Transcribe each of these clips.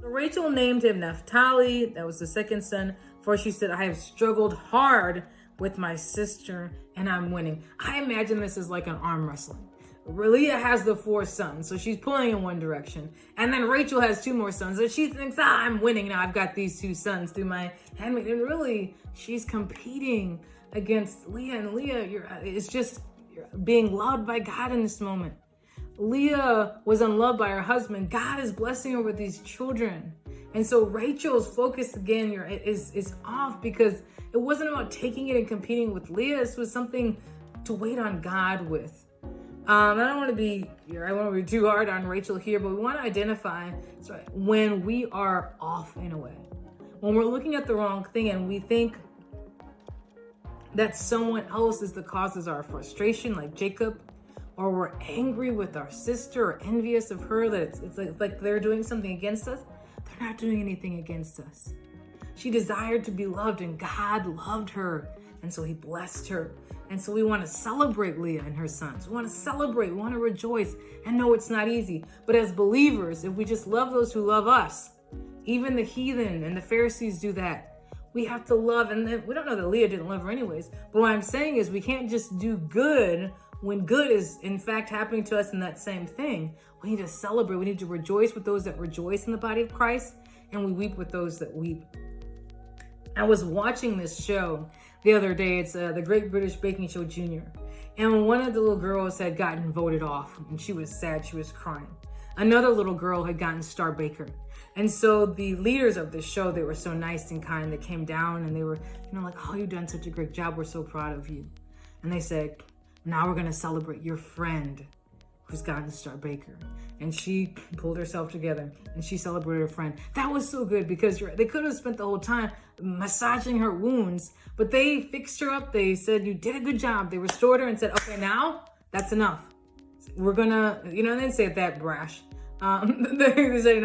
Rachel named him Naphtali. That was the second son. For she said, I have struggled hard with my sister and I'm winning. I imagine this is like an arm wrestling. Leah has the 4 sons, so she's pulling in one direction. And then Rachel has 2 more sons. So she thinks, I'm winning now. I've got these 2 sons through my handmaid. And really, she's competing against Leah. And Leah, you're being loved by God in this moment. Leah was unloved by her husband. God is blessing her with these children. And so Rachel's focus again is off because it wasn't about taking it and competing with Leah. This was something to wait on God with. I don't want to be too hard on Rachel here, but we want to identify when we are off in a way. When we're looking at the wrong thing and we think that someone else is the cause of our frustration, like Jacob, or we're angry with our sister or envious of her, that it's like they're doing something against us. They're not doing anything against us. She desired to be loved and God loved her. And so he blessed her. And so we want to celebrate Leah and her sons. We want to celebrate, we want to rejoice and know it's not easy. But as believers, if we just love those who love us, even the heathen and the Pharisees do that. We have to love, and we don't know that Leah didn't love her anyways. But what I'm saying is we can't just do good when good is in fact happening to us in that same thing. We need to celebrate. We need to rejoice with those that rejoice in the body of Christ, and we weep with those that weep. I was watching this show the other day. It's the Great British Baking Show Junior. And one of the little girls had gotten voted off and she was sad. She was crying. Another little girl had gotten Star Baker. And so the leaders of the show, they were so nice and kind. They came down and they were, like, oh, you've done such a great job. We're so proud of you. And they said, now we're going to celebrate your friend who's gotten Star Baker. And she pulled herself together and she celebrated her friend. That was so good because they could have spent the whole time massaging her wounds, but they fixed her up. They said, you did a good job. They restored her and said, okay, now that's enough. We're gonna, they didn't say it that brash. They said,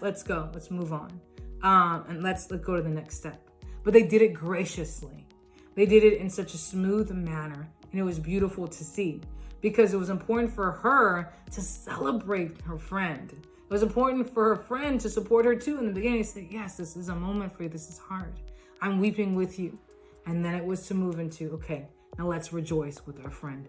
let's go. Let's move on. And let's go to the next step. But they did it graciously. They did it in such a smooth manner. And it was beautiful to see because it was important for her to celebrate her friend. It was important for her friend to support her too. In the beginning, say, yes, this is a moment for you. This is hard. I'm weeping with you. And then it was to move into, okay, now let's rejoice with our friend.